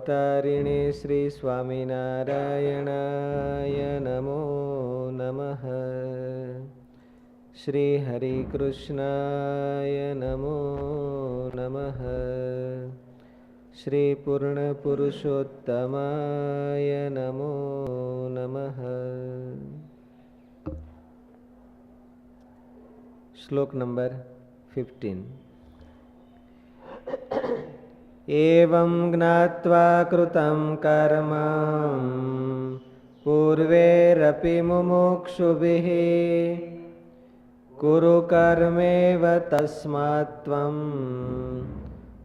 भवतारिणे श्री स्वामिनारायणाय नमो नमः। श्री हरिकृष्णाय नमो नमः। श्री पूर्णपुरुषोत्तमाय नमो नमः। श्लोक नंबर 15। एवं ज्ञात्वा कृतं कर्म पूर्वैरपि मुमुक्षुभिः कुरु कर्मेव तस्मात् त्वं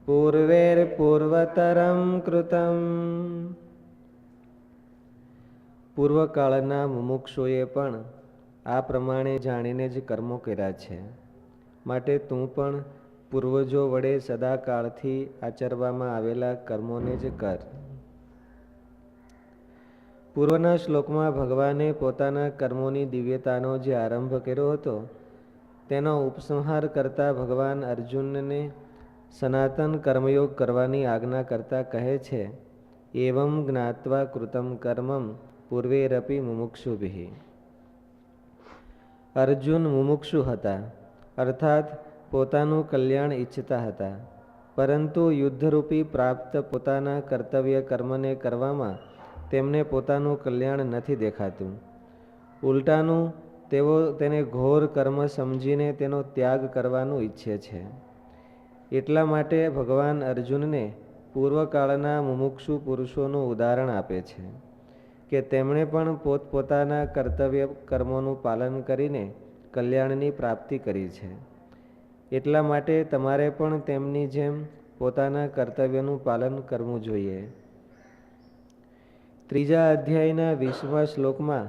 पूर्वैर्पूर्वतरं कृतं। પૂર્વકાળના મુમુક્ષુએ પણ આ પ્રમાણે જાણીને જ કર્મો કર્યા છે, માટે તું પણ પૂર્વજો વડે સદાકાળથી આચરવામાં આવેલા કર્મોને જ કર. પૂર્વના શ્લોકમાં ભગવાને પોતાના કર્મોની દિવ્યતાનો જે આરંભ કર્યો હતો તેનો ઉપસંહાર કરતા ભગવાન અર્જુનને સનાતન કર્મયોગ કરવાની આજ્ઞા કરતા કહે છે, એવં જ્ઞાત્વા કૃતમ કર્મમ પૂર્વેરપી મુમુક્ષુભિઃ. અર્જુન મુમુક્ષુ હતા, અર્થાત પોતાનું કલ્યાણ ઈચ્છતા હતા, પરંતુ યુદ્ધરૂપી પ્રાપ્ત પોતાના કર્તવ્ય કર્મને કરવામાં તેમને પોતાનું કલ્યાણ નથી દેખાતું. ઉલટાનું તેઓ તેને ઘોર કર્મ સમજીને તેનો ત્યાગ કરવાનું ઈચ્છે છે. એટલા માટે ભગવાન અર્જુનને પૂર્વકાળના મુમુક્ષુ પુરુષોનું ઉદાહરણ આપે છે કે તેમણે પણ પોતપોતાના કર્તવ્ય કર્મોનું પાલન કરીને કલ્યાણની પ્રાપ્તિ કરી છે. એટલા માટે તમારે પણ તેમની જેમ પોતાના કર્તવ્યનું પાલન કરવું જોઈએ. ત્રીજા અધ્યાયના 20મા શ્લોકમાં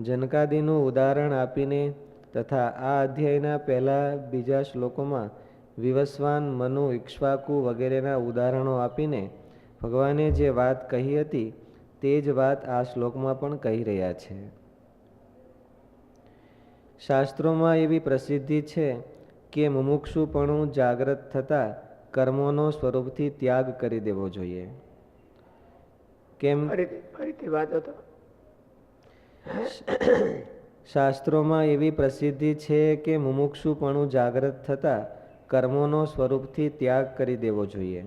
જનકાદિનું ઉદાહરણ આપીને તથા આ અધ્યાયના પહેલા બીજા શ્લોકોમાં વિવસ્વાન, મનુ, ઇક્ષ્વાકુ વગેરેના ઉદાહરણો આપીને ભગવાને જે વાત કહી હતી તે જ વાત આ શ્લોકમાં પણ કહી રહ્યા છે. શાસ્ત્રોમાં એવી પ્રસિદ્ધિ છે કે મુમુક્ષુપણું જાગ્રત થતાં કર્મોનો સ્વરૂપથી ત્યાગ કરી દેવો જોઈએ. કેમ? શાસ્ત્રોમાં એવી પ્રસિદ્ધિ છે કે મુમુક્ષુપણું જાગ્રત થતાં કર્મોનો સ્વરૂપથી ત્યાગ કરી દેવો જોઈએ.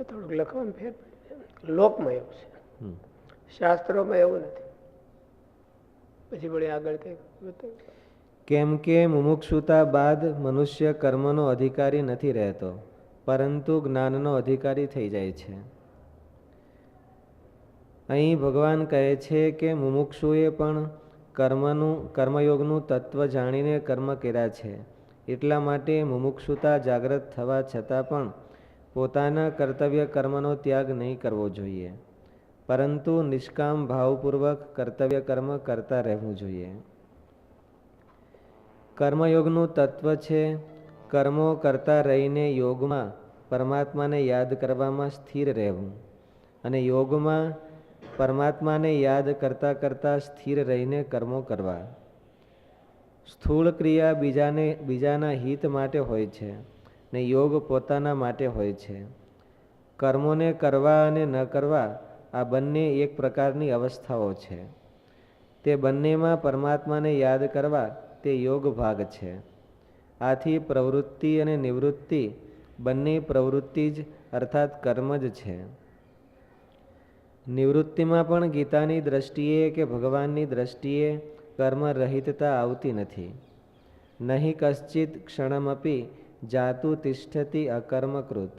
થોડુંક લખવામાં ફેર લોકમાં એવું છે, શાસ્ત્રોમાં એવું નથી. પછી વળી આગળ કેમ કે મુમુક્ષુતા બાદ મનુષ્ય કર્મનો અધિકારી નથી રહેતો, પરંતુ જ્ઞાનનો અધિકારી થઈ જાય છે. અહીં ભગવાન કહે છે કે મુમુક્ષુએ પણ કર્મયોગનું તત્વ જાણીને કર્મ કર્યા છે. એટલા માટે મુમુક્ષુતા જાગ્રત થવા છતાં પણ પોતાના કર્તવ્ય કર્મનો ત્યાગ નહીં કરવો જોઈએ, પરંતુ નિષ્કામ ભાવપૂર્વક કર્તવ્ય કર્મ કરતા રહેવું જોઈએ. કર્મયોગનું તત્વ છે કર્મો કરતા રહીને યોગમાં પરમાત્માને યાદ કરવામાં સ્થિર રહેવું, અને યોગમાં પરમાત્માને યાદ કરતાં કરતાં સ્થિર રહીને કર્મો કરવા. સ્થૂળ ક્રિયા બીજાના હિત માટે હોય છે ને યોગ પોતાના માટે હોય છે. કર્મોને કરવા અને ન કરવા આ બંને એક પ્રકારની અવસ્થાઓ છે. તે બંનેમાં પરમાત્માને યાદ કરવા તે યોગ ભાગ છે. આથી પ્રવૃત્તિ અને નિવૃત્તિ બંને પ્રવૃત્તિ જ અર્થાત કર્મ જ છે. નિવૃત્તિમાં પણ ગીતાની દ્રષ્ટિએ કે ભગવાનની દ્રષ્ટિએ કર્મ રહિતતા આવતી નથી. નહીં કશ્ચિત ક્ષણમપી જાતુ તિષ્ઠતિ અકર્મકૃત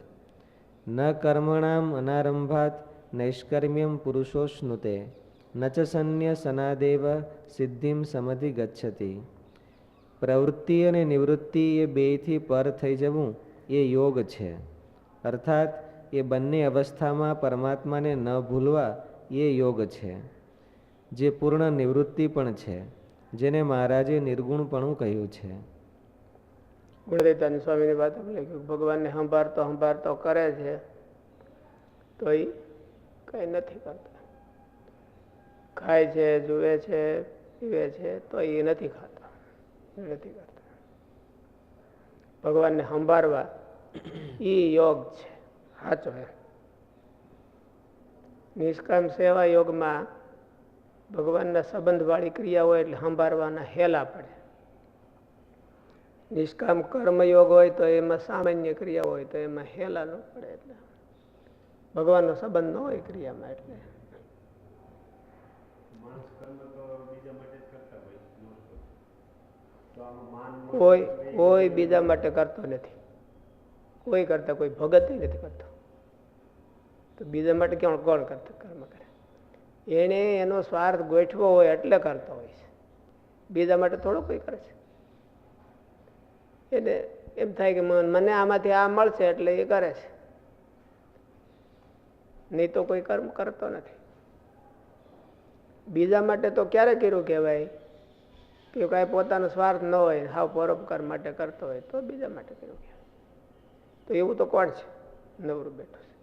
ન કર્મણામ અનારંભાત નૈષ્કર્મ્યમ પુરુષોશ્નુતે ન ચ સંન્યસનાદેવ સિદ્ધિમ સમધિ ગચ્છતિ. પ્રવૃત્તિ અને નિવૃત્તિ એ બેથી પર થઈ જવું એ યોગ છે, અર્થાત એ બંને અવસ્થામાં પરમાત્માને ન ભૂલવા એ યોગ છે, જે પૂર્ણ નિવૃત્તિ પણ છે, જેને મહારાજે નિર્ગુણપણું કહ્યું છે. ગુણદેવતાની સ્વામીની વાત ભગવાનને સંભાળતો કરે છે તો એ કઈ નથી કરતા. ખાય છે, જુએ છે, પીવે છે તો એ નથી ખાતા, નથી કરતા. ભગવાનને સંભાળવા એ યોગ છે સાચો. નિષ્કામ સેવા યોગમાં ભગવાનના સંબંધવાળી ક્રિયા હોય એટલે સંભાળવાના હેલા પડે. નિષ્કામ કર્મયોગ હોય તો એમાં સામાન્ય ક્રિયા હોય તો એમાં હેલા ન પડે. એટલે ભગવાનનો સંબંધ ન હોય ક્રિયામાં. એટલે કોઈ બીજા માટે કરતો નથી. કોઈ કરતા કોઈ ભગત નથી કરતો. તો બીજા માટે કોણ કરતા કર્મ કરે? એને એનો સ્વાર્થ ગોઠવો હોય એટલે કરતો હોય છે. બીજા માટે થોડો કોઈ કરે છે. એને એમ થાય કે મને આમાંથી આ મળશે એટલે એ કરે છે, નહીં તો કોઈ કર્મ કરતો નથી. બીજા માટે તો ક્યારે કર્યું કહેવાય કે કાંઈ પોતાનો સ્વાર્થ ન હોય, હાવ પરોપકાર માટે કરતો હોય તો બીજા માટે કર્યું કહેવાય. તો એવું તો કોણ છે નવરું બેઠું છે?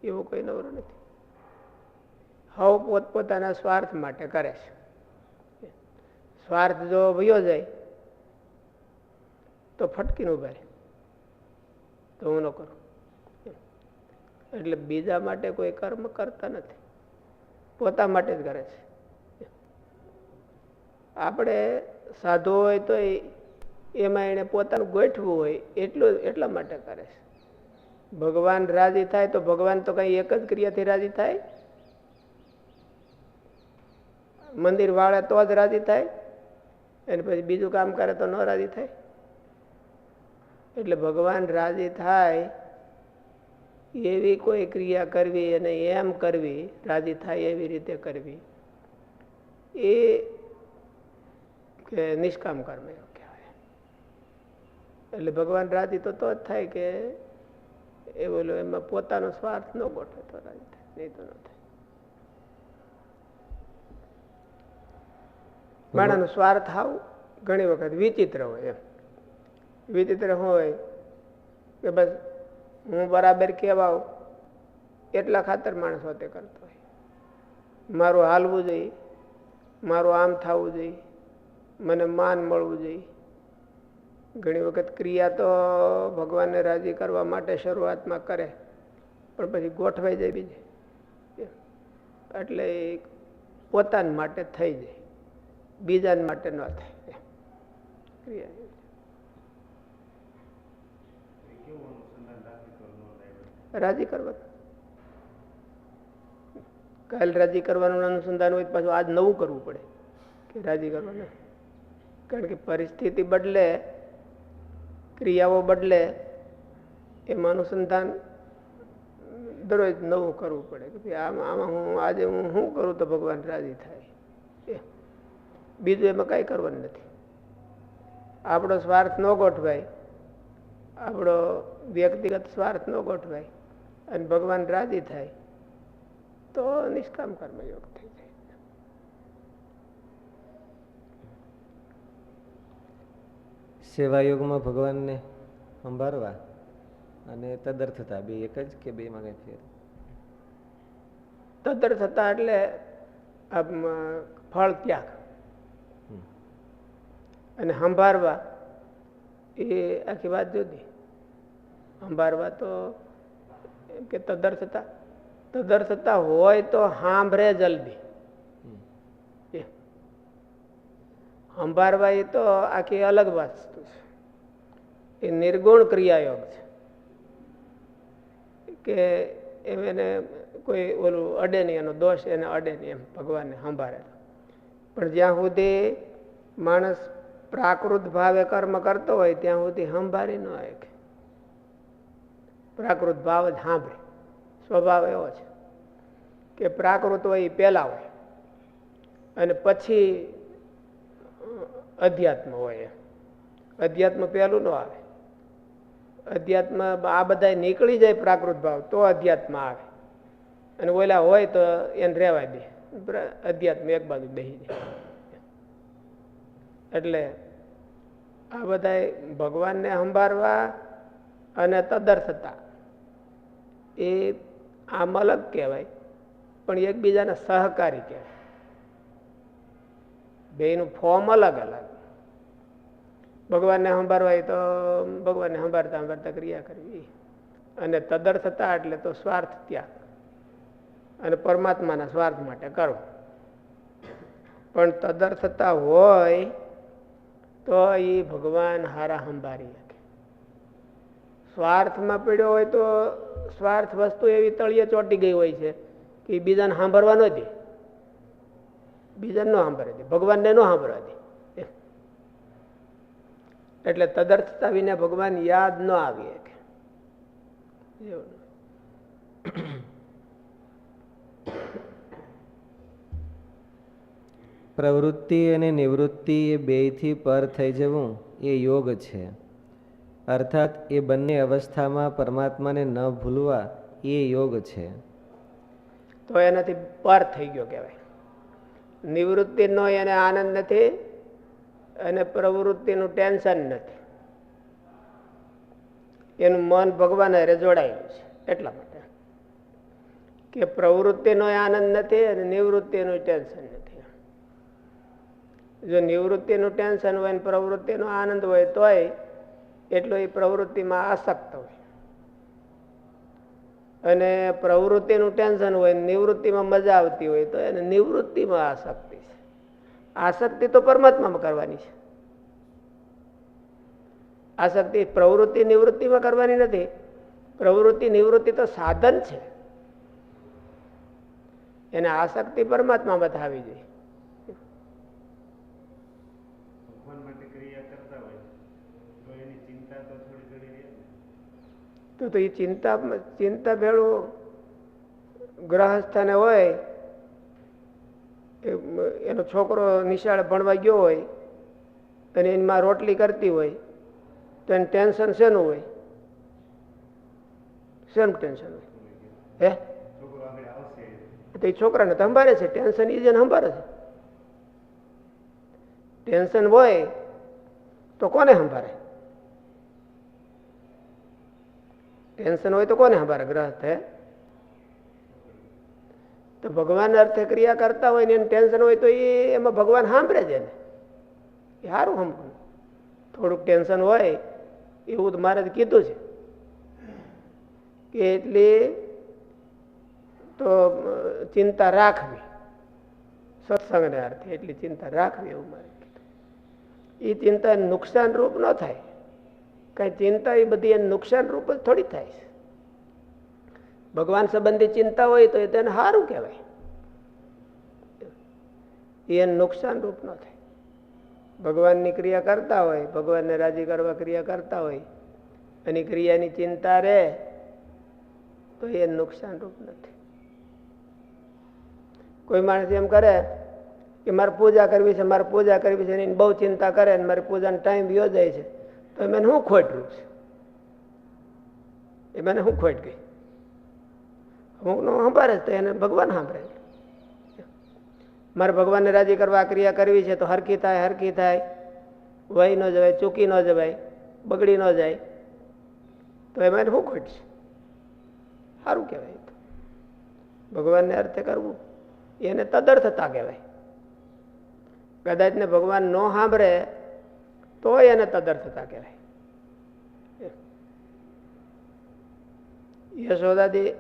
એવું કોઈ નવરું નથી. હાવ પોતપોતાના સ્વાર્થ માટે કરે છે. સ્વાર્થ જો વયો જાય તો ફટકીને ઉભા રહે તો હું ન કરું. એટલે બીજા માટે કોઈ કર્મ કરતા નથી, પોતા માટે જ કરે છે. આપણે સાધુ હોય તો એમાં એને પોતાનું ગોઠવું હોય એટલા માટે કરે છે. ભગવાન રાજી થાય તો ભગવાન તો કઈ એક જ ક્રિયાથી રાજી થાય? મંદિર વાળે તો જ રાજી થાય, અને પછી બીજું કામ કરે તો ન રાજી થાય. એટલે ભગવાન રાજી થાય એવી કોઈ ક્રિયા કરવી અને એમ કરવી, રાજી થાય એવી રીતે કરવી, એ કે નિષ્કામ કર્મ એવું કહેવાય. એટલે ભગવાન રાજી તો જ થાય કે એ બોલો એમાં પોતાનો સ્વાર્થ ન ગોઠવે તો રાજી થાય, નહીં તો ન થાય. માણસનો સ્વાર્થ આવ ઘણી વખત વિચિત્ર હોય. એમ વિચિત્ર હોય કે બસ હું બરાબર કહેવાઉ એટલા ખાતર માણસો તે કરતો હોય. મારું હાલવું જોઈએ, મારું આમ થવું જોઈએ, મને માન મળવું જોઈએ. ઘણી વખત ક્રિયા તો ભગવાનને રાજી કરવા માટે શરૂઆતમાં કરે, પણ પછી ગોઠવાઈ જાય બીજે. એટલે પોતાના માટે થઈ જાય, બીજા માટે ન થાય ક્રિયા. રાજી કરવાનું, કાલ રાજી કરવાનું અનુસંધાન હોય પાછું આજ નવું કરવું પડે કે રાજી કરવાનું. કારણ કે પરિસ્થિતિ બદલે, ક્રિયાઓ બદલે, એમાં અનુસંધાન દરરોજ નવું કરવું પડે કે ભાઈ આમાં હું આજે હું શું કરું તો ભગવાન રાજી થાય. બીજું એમાં કાંઈ કરવાનું નથી. આપણો સ્વાર્થ ન ગોઠવાય, આપણો વ્યક્તિગત સ્વાર્થ ન ગોઠવાય અને ભગવાન રાજી થાય તો નિષ્કામ કર્મયોગ થઈ જાય. સેવાયોગમાં ભગવાનને સંભાળવા અને તદર્થતા બે એક જ કે બેમાં કઈ ફેર? તદર્થતા એટલે ફળ ત્યાગ, અને સંભાળવા એ આખી વાત જુદી. સંભાળવા તો એમ કે તદર્થતા હોય તો સાંભળે જલ્દી. સંભાળવા એ તો આખી અલગ વસ્તુ છે. એ નિર્ગુણ ક્રિયાયોગ છે કે એમ એને કોઈ ઓલું અડે નહીં, એનો દોષ એને અડે નહીં, એમ ભગવાનને સંભાળે. પણ જ્યાં સુધી માણસ પ્રાકૃત ભાવે કર્મ કરતો હોય ત્યાં સુધી સંભાળી ન આવે. પ્રાકૃત ભાવ જ સાંભળે. સ્વભાવ એવો છે કે પ્રાકૃત હોય એ પહેલા હોય અને પછી અધ્યાત્મ હોય. અધ્યાત્મ પહેલું ન આવે. અધ્યાત્મ આ બધા નીકળી જાય પ્રાકૃત ભાવ તો અધ્યાત્મ આવે, અને ઓલા હોય તો એને રહેવા દે, અધ્યાત્મ એક બાજુ બેસી જાય. એટલે આ બધા ભગવાનને સંભાળવા અને તદર્થતા એ આમ અલગ કહેવાય, પણ એકબીજાના સહકારી કહેવાય. બેનું ફોર્મ અલગ અલગ. ભગવાનને સંભાળવા તો ભગવાનને સંભાળતા સંભાળતા ક્રિયા કરવી, અને તદર્થતા એટલે તો સ્વાર્થ ત્યાગ. અને પરમાત્માના સ્વાર્થ માટે કરો. પણ તદર્થતા હોય તો એ ભગવાન હારા સંભાળી શકે. સ્વાર્થમાં પડ્યો હોય તો સ્વાર્થ વસ્તુ એવી તળિયે ચોંટી ગઈ હોય છે કે બીજાને સાંભળવા ન દે, બીજાને ન સાંભળે દે, ભગવાનને ન સાંભળવા દે. એટલે તદર્થતા વિના ભગવાન યાદ ન આવી શકે. પ્રવૃત્તિ અને નિવૃત્તિ એ બેયથી પર થઈ જવું એ યોગ છે. અર્થાત એ બંને અવસ્થામાં પરમાત્માને ન ભૂલવા એ યોગ છે. તો એનાથી પર થઈ ગયો કહેવાય. નિવૃત્તિનો એને આનંદ નથી અને પ્રવૃત્તિનું ટેન્શન નથી. એનું મન ભગવાન હારે જોડાયેલું છે. એટલા માટે કે પ્રવૃત્તિનો આનંદ નથી અને નિવૃત્તિનું ટેન્શન નથી. જો નિવૃત્તિનું ટેન્શન હોય ને પ્રવૃત્તિનો આનંદ હોય તોય એટલો એ પ્રવૃત્તિમાં આસક્ત હોય, અને પ્રવૃત્તિનું ટેન્શન હોય નિવૃત્તિમાં મજા આવતી હોય તો એને નિવૃત્તિમાં આસક્તિ છે. આસક્તિ તો પરમાત્મામાં કરવાની છે. આસક્તિ પ્રવૃત્તિ નિવૃત્તિમાં કરવાની નથી. પ્રવૃત્તિ નિવૃત્તિ તો સાધન છે. એને આસક્તિ પરમાત્મામાં થવી જોઈએ. તો એ ચિંતા ભેળું ગ્રહસ્થને હોય, એનો છોકરો નિશાળે ભણવા ગયો હોય અને એની માં રોટલી કરતી હોય તો એને ટેન્શન શેનું હોય? શેનું ટેન્શન હોય? હે તો એ છોકરાને તો સંભાળે છે. ટેન્શન એ જેને સંભાળે છે. ટેન્શન હોય તો કોને સંભાળે? ટેન્શન હોય તો કોને સંભાળે? ગ્રહસ્થ. હે તો ભગવાન અર્થે ક્રિયા કરતા હોય ને એને ટેન્શન હોય તો એમાં ભગવાન સાંભળે છે ને, એ સારું સાંભળે. થોડુંક ટેન્શન હોય એવું તો મારે કીધું છે કે એટલી તો ચિંતા રાખવી, સત્સંગને અર્થે એટલી ચિંતા રાખવી એવું મારે કીધું. એ ચિંતા નુકસાન રૂપ ન થાય. કઈ ચિંતા એ બધી એને નુકસાન રૂપ જ થોડી થાય છે. ભગવાન સંબંધી ચિંતા હોય તો તેને સારું કહેવાય, એને નુકસાન રૂપ ન થાય. ભગવાનની ક્રિયા કરતા હોય, ભગવાનને રાજી કરવા ક્રિયા કરતા હોય અને ક્રિયાની ચિંતા રહે તો એ નુકસાન રૂપ નથી. કોઈ માણસ એમ કરે કે મારે પૂજા કરવી છે, મારે પૂજા કરવી છે, એની બહુ ચિંતા કરે અને મારી પૂજાનો ટાઈમ વ્યો જાય છે તો મને શું ખોટ રૂપ છે? એ મને શું ખોટ ગઈ? અમુક નો સાંભળે તો એને ભગવાન સાંભળે. મારે ભગવાનને રાજી કરવા ક્રિયા કરવી છે તો હરખી થાય, હરખી થાય, વહી ન જવાય, ચૂકી ન જવાય, બગડી ન જાય તો એમાં શું ખોટ છે? સારું કહેવાય. ભગવાનને અર્થે કરવું એને તદર્થતા કહેવાય. કદાચ ને ભગવાન ન સાંભળે તો એને તદર્થતા કહેવાય. યશોદાદી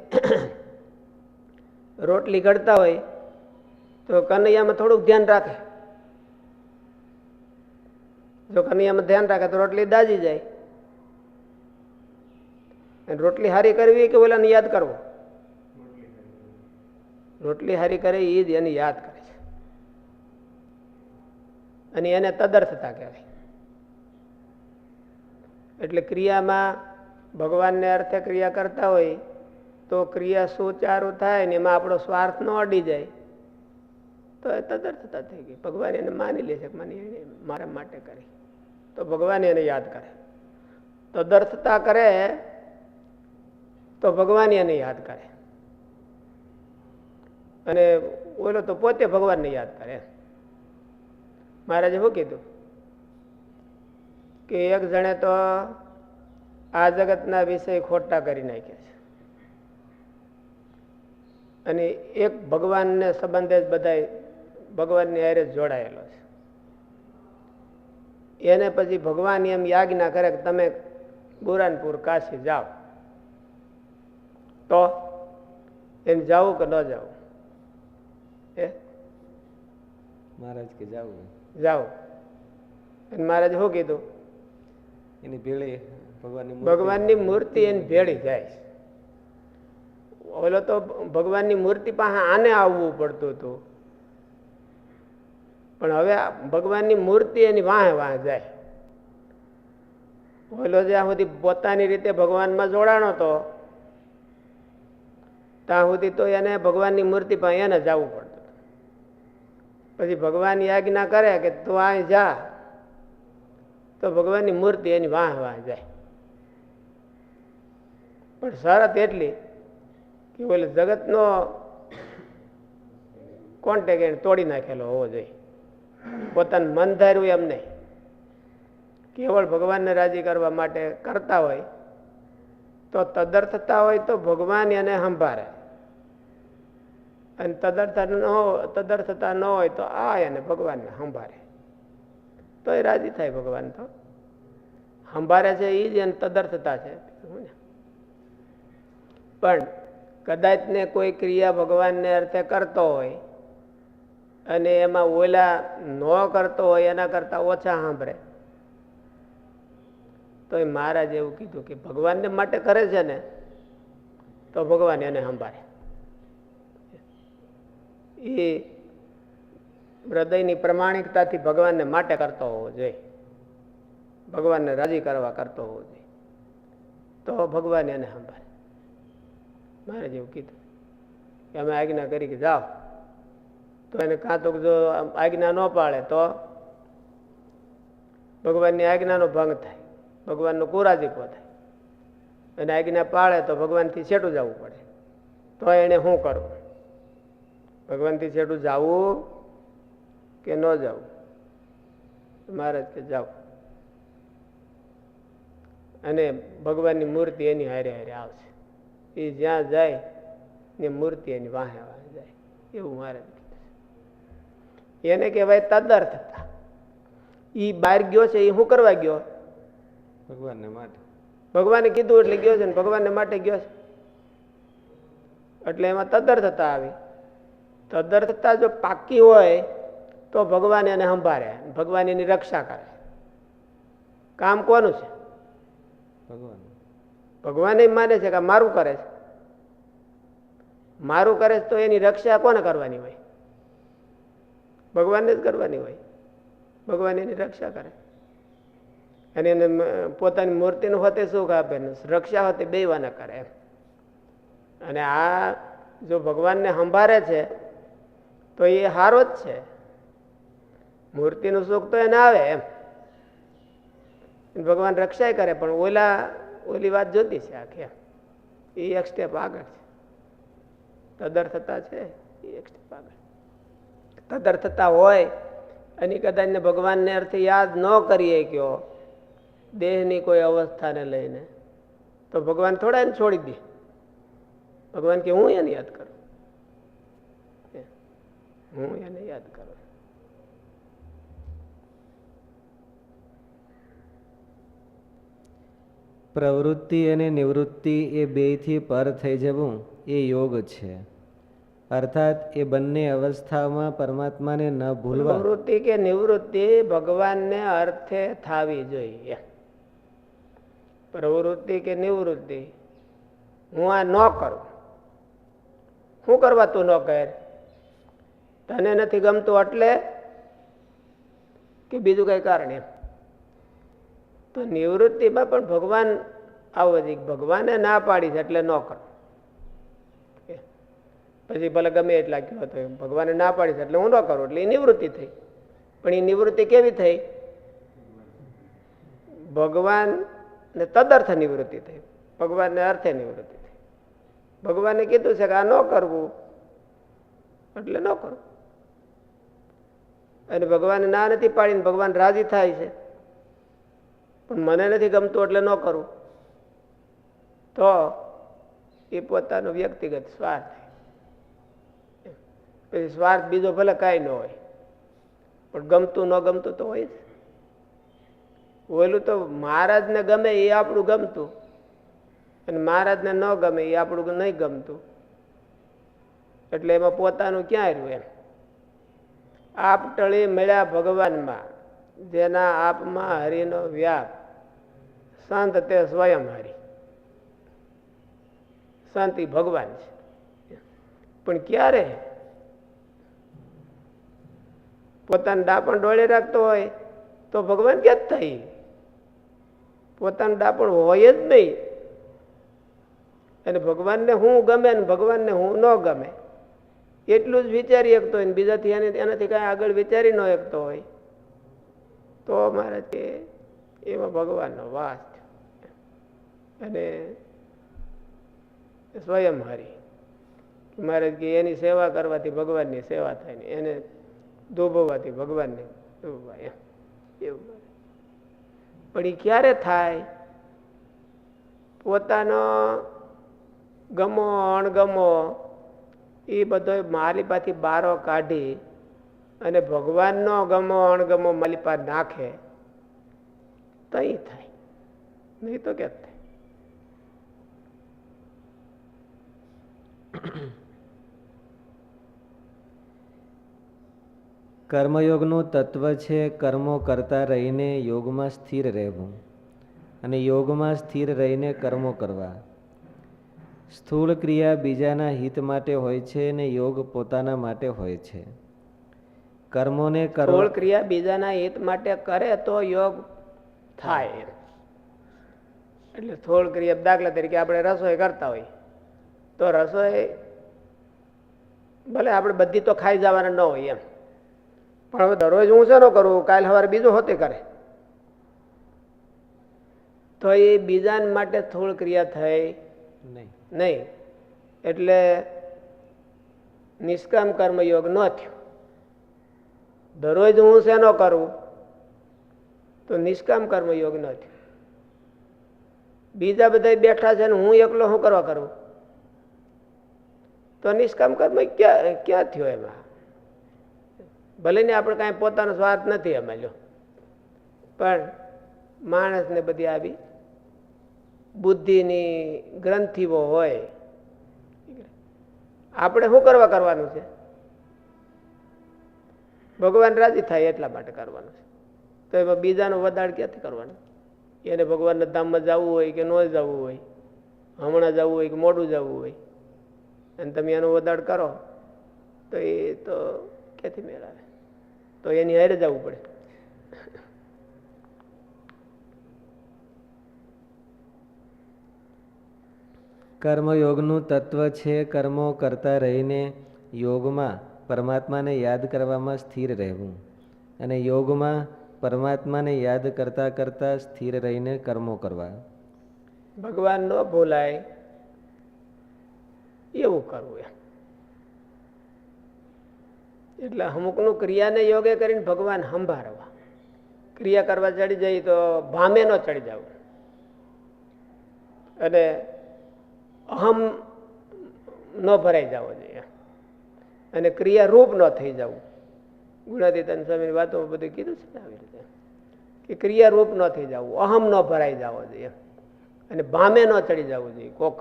રોટલી ઘડતા હોય તો કનૈયામાં થોડુંક ધ્યાન રાખે. જો કનૈયામાં ધ્યાન રાખે તો રોટલી દાજી જાય. રોટલી હારી કરવી કે ઓલાને યાદ કરવો? રોટલી હારી કરે એ જ એને યાદ કરે છે અને એને તદર્થતા કહેવાય. એટલે ક્રિયામાં ભગવાનને અર્થે ક્રિયા કરતા હોય તો ક્રિયા સુચારુ થાય ને એમાં આપણો સ્વાર્થ ન અડી જાય તો એ તદર્થતા થઈ ગઈ. ભગવાન એને માની લે છે કે મને મારા માટે કરી તો ભગવાન એને યાદ કરે. તદર્થતા કરે તો ભગવાન એને યાદ કરે અને ઓલો તો પોતે ભગવાનને યાદ કરે. મહારાજે શું કીધું કે એક જણે તો આ જગતના વિષય ખોટા કરી નાખ્યા છે અને એક ભગવાનને સંબંધે જ બધા ભગવાનની હારે જોડાયેલો છે. એને પછી ભગવાન એમ યાજ્ઞા કરે કે તમે બુરાનપુર કાશી જાઓ તો એને જાવું કે ન જાવું? એ મહારાજ કે જાવું જાવ. અને મહારાજ શું કીધું? એની ભેળે ભગવાનની મૂર્તિ એની ભેળી જાય. ઓલો તો ભગવાનની મૂર્તિ પાસે આને આવવું પડતું હતું, પણ હવે ભગવાનની મૂર્તિ એની વાહે વાહે જાય. ઓલો જ્યાં સુધી પોતાની રીતે ભગવાનમાં જોડાણો હતો ત્યાં સુધી તો એને ભગવાનની મૂર્તિ પાસે એને જવું પડતું. પછી ભગવાન આજ્ઞા કરે કે તું અહીં જા, તો ભગવાનની મૂર્તિ એની વાહ વાહ જાય. પણ શરત એટલી કે ઓલે જગતનો કોન્ટેક્ટ એને તોડી નાખેલો હોવો જોઈએ. પોતાનું મન ધાર્યું એમ નહીં, કેવળ ભગવાનને રાજી કરવા માટે કરતા હોય તો તદર્થતા હોય તો ભગવાન એને સંભાળે, અને તદર્થતા ન હોય તો આ એને ભગવાનને સંભાળે, તો એ રાજી થાય. ભગવાન તો સંભાળે છે એ જ એને તદર્થતા છે. પણ કદાચ ને કોઈ ક્રિયા ભગવાનને અર્થે કરતો હોય અને એમાં ઓલા ન કરતો હોય એના કરતા ઓછા સાંભળે, તો એ મહારાજ એવું કીધું કે ભગવાનને માટે કરે છે ને તો ભગવાન એને સંભાળે. એ હૃદયની પ્રમાણિકતાથી ભગવાનને માટે કરતો હોવો જોઈએ, ભગવાનને રાજી કરવા કરતો હોવો જોઈએ, તો ભગવાન એને સંભાળે. મહારાજ એવું કીધું કે અમે આજ્ઞા કરી કે જાઓ, તો એને કાં તો જો આજ્ઞા ન પાળે તો ભગવાનની આજ્ઞાનો ભંગ થાય, ભગવાનનો કુરાજીપો થાય. અને આજ્ઞા પાળે તો ભગવાનથી છેટું જવું પડે. તો એને શું કરવું? ભગવાનથી છેટું જવું કે ન જવું? મહારાજ કે જાવ. અને ભગવાનની મૂર્તિ એની હારે હારે આવશે. એ જ્યાં જાય ને મૂર્તિ એની વાહે વાહે જાય, એવું મહારાજ કીધું. એને કહેવાય તદર્થતા. એ બહાર ગયો છે, એ શું કરવા ગયો? ભગવાનને માટે. ભગવાને કીધું એટલે ગયો છે ને ભગવાનને માટે ગયો છે, એટલે એમાં તદર્થતા આવી. તદર્થતા જો પાકી હોય તો ભગવાન એને સંભાળે, ભગવાન એની રક્ષા કરે. કામ કોનું છે? ભગવાન. ભગવાન એમ માને છે કે મારું કરે છે, મારું કરે છે, તો એની રક્ષા કોને કરવાની હોય? ભગવાનને જ કરવાની હોય. ભગવાન એની રક્ષા કરે. અને એને પોતાની મૂર્તિનું હોતે સુખ આપે, રક્ષા હોતે બેવાના કરે. અને આ જો ભગવાનને સંભાળે છે તો એ હારો જ છે. મૂર્તિનું સુખ તો એને આવે એમ, ભગવાન રક્ષા કરે. પણ ઓલી વાત જોતી છે આખી, એ એક સ્ટેપ આગળ છે. તદર્થતા છે એ એક સ્ટેપ આગળ. તદર્થતા હોય અને કદાચ ને ભગવાનને અર્થે યાદ ન કરીએ કયો દેહની કોઈ અવસ્થાને લઈને, તો ભગવાન થોડા એને છોડી દે. ભગવાન કે હું એને યાદ કરું, હું એને યાદ કરું. પ્રવૃત્તિ અને નિવૃત્તિ એ બેયથી પર થઈ જવું એ યોગ છે. અર્થાત એ બંને અવસ્થામાં પરમાત્માને ન ભૂલવા. પ્રવૃત્તિ કે નિવૃત્તિ ભગવાનને અર્થે થાવી જોઈએ. પ્રવૃત્તિ કે નિવૃત્તિ હું આ ન કરું, શું કરવા તું ન કર? તને નથી ગમતું એટલે કે બીજું કઈ કારણ? એમ તો નિવૃત્તિમાં પણ ભગવાન આવો જ, ભગવાને ના પાડી છે એટલે ન કરો. પછી ભલે ગમે એટલા કયો તો ભગવાને ના પાડી છે એટલે હું ન કરું, એટલે એ નિવૃત્તિ થઈ. પણ એ નિવૃત્તિ કેવી થઈ? ભગવાન ને તદર્થ નિવૃત્તિ થઈ, ભગવાનને અર્થે નિવૃત્તિ થઈ. ભગવાને કીધું છે કે આ ન કરવું એટલે ન કરવું, અને ભગવાને ના નથી પાડીને ભગવાન રાજી થાય છે, પણ મને નથી ગમતું એટલે ન કરું, તો એ પોતાનો વ્યક્તિગત સ્વાર્થ. પછી સ્વાર્થ બીજો ભલે કાંઈ ન હોય, પણ ગમતું ન ગમતું તો હોય જ. ઓલું તો મહારાજને ગમે એ આપણું ગમતું, અને મહારાજને ન ગમે એ આપણું નહીં ગમતું. એટલે એમાં પોતાનું ક્યાં રહ્યું એમ. આપ ટળી મળ્યા ભગવાનમાં, જેના આપમાં હરિનો વ્યાપ, સંત તે સ્વયં હરિ. સંત ઈ ભગવાન છે, પણ ક્યારે? પોતાનું ડાપણ ડોળે રાખતો હોય તો ભગવાન ક્યાં જ થાય? પોતાનું ડાપણ હોય જ નહીં. અને ભગવાનને હું ગમે ને ભગવાનને હું ન ગમે એટલું જ વિચારી શકતો હોય, બીજાથી એનાથી કઈ આગળ વિચારી ન શકતો હોય તો મારે તે એમાં ભગવાનનો વાસ છે. અને સ્વયં હરી મારે કે એની સેવા કરવાથી ભગવાનની સેવા થાય ને એને દુભવવાથી ભગવાનને દુભવાય એવું. પણ એ ક્યારે થાય? પોતાનો ગમો અણગમો એ બધો માલિપાથી બારો કાઢી અને ભગવાનનો ગમો અણગમો માલિપા નાખે તઈ થાય, નહીં તો ક્યાં થાય? કર્મયોગનું તત્વ છે કર્મો કરતા રહીને યોગમાં સ્થિર રહેવું અને યોગમાં સ્થિર રહીને કર્મો કરવા. સ્થૂળ ક્રિયા બીજાના હિત માટે હોય છે અને યોગ પોતાના માટે હોય છે. કર્મોને સ્થૂળ ક્રિયા બીજાના હિત માટે કરે તો યોગ થાય. એટલે સ્થૂળ ક્રિયા, દાખલા તરીકે આપણે રસોઈ કરતા હોય તો રસોઈ ભલે આપણે બધી તો ખાઈ જવાના ન હોય એમ, પણ હવે દરરોજ હું શેનો કરું, કાલ સવારે બીજો હોતે કરે તો એ બીજા માટે સ્થૂળ ક્રિયા થઈ નહીં. એટલે નિષ્કામ કર્મયોગ ન થયો. દરરોજ હું શેનો કરું તો નિષ્કામ કર્મયોગ ન થયો. બીજા બધા બેઠા છે ને હું એકલો શું કરવા કરું તો નિષ્કામ કર્મ ક્યાં થયો એમાં? ભલે ને આપણે કાંઈ પોતાનો સ્વાર્થ નથી એમાં લ્યો, પણ માણસને બધી આવી બુદ્ધિની ગ્રંથિઓ હોય. આપણે શું કરવાનું છે? ભગવાન રાજી થાય એટલા માટે કરવાનું છે. તો એમાં બીજાનો વદાડ ક્યાંથી કરવાનો? એને ભગવાનના ધામમાં જવું હોય કે ન જવું હોય, હમણાં જવું હોય કે મોડું જવું હોય, અને તમે એનો વદાડ કરો તો એ તો ક્યાંથી મેળ આવે? તો એની હારે જવું પડે. કર્મયોગનું તત્વ છે કર્મો કરતા રહીને યોગમાં પરમાત્માને યાદ કરવામાં સ્થિર રહેવું અને યોગમાં પરમાત્માને યાદ કરતા કરતા સ્થિર રહીને કર્મો કરવા. ભગવાન ન ભૂલાય એવું કરવું એમ. એટલે અમુકનું ક્રિયાને યોગે કરીને ભગવાન સંભાળવા. ક્રિયા કરવા ચડી જાય તો ભામે ન ચડી જવું અને અહમ ન ભરાઈ જવો જોઈએ અને ક્રિયા રૂપ ન થઈ જવું. ગુણાતીતાન સ્વામીની વાતોમાં બધું કીધું છે ને આવી રીતે કે ક્રિયા રૂપ ન થઈ જવું, અહમ ન ભરાઈ જવો જોઈએ અને ભામે ન ચડી જવું જોઈએ. કોક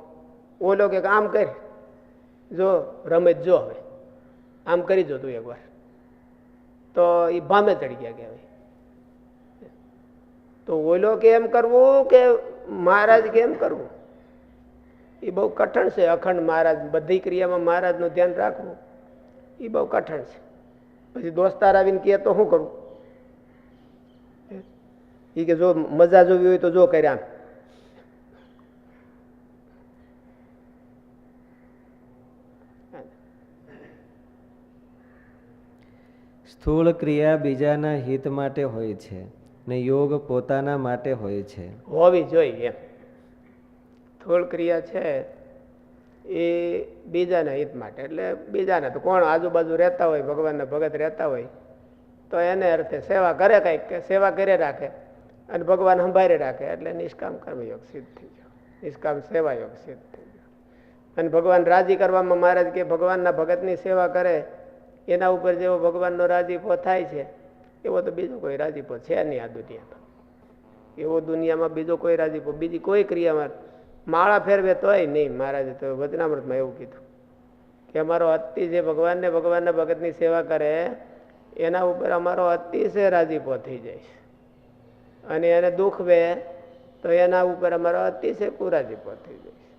ઓલો કે આમ કરી જો રમેશ જો હવે આમ કરી જો તું એકવાર, તો એ ભામે ચડી ગયા કહેવાય. તો ઓલો કેમ કરવું કે મહારાજ કેમ કરવું એ બહુ કઠણ છે. અખંડ મહારાજ બધી ક્રિયામાં મહારાજનું ધ્યાન રાખવું એ બહુ કઠણ છે. પછી દોસ્તાર આવીને કહે તો શું કરવું? એ કે જો મજા જોવી હોય તો જો કર્યા. સ્થૂળ ક્રિયા બીજાના હિત માટે હોય છે ને યોગ પોતાના માટે હોય છે. હોવી જોઈએ એમ. સ્થૂળ ક્રિયા છે એ બીજાના હિત માટે, એટલે બીજાના તો કોણ આજુબાજુ રહેતા હોય, ભગવાનના ભગત રહેતા હોય તો એને અર્થે સેવા કરે, કંઈક કે સેવા કરે રાખે અને ભગવાન સંભાળે રાખે એટલે નિષ્કામ કર્મયોગ સિદ્ધ થઈ ગયો, નિષ્કામ સેવા યોગ સિદ્ધ થઈ ગયો. અને ભગવાન રાજી કરવામાં મહારાજ કે ભગવાનના ભગતની સેવા કરે એના ઉપર જેવો ભગવાનનો રાજીપો થાય છે એવો તો બીજો કોઈ રાજીપો છે નહીં આ દુનિયામાં. એવો દુનિયામાં બીજો કોઈ રાજીપો બીજી કોઈ ક્રિયામાં માળા ફેરવે તોય નહીં. મહારાજે તો વચનામૃતમાં એવું કીધું કે અમારો અતિ જે ભગવાનને ભગવાનના ભગતની સેવા કરે એના ઉપર અમારો અતિશય રાજીપો થઈ જાય છે, અને એને દુઃખ વે તો એના ઉપર અમારો અતિશય કુરાજીપો થઈ જાય છે.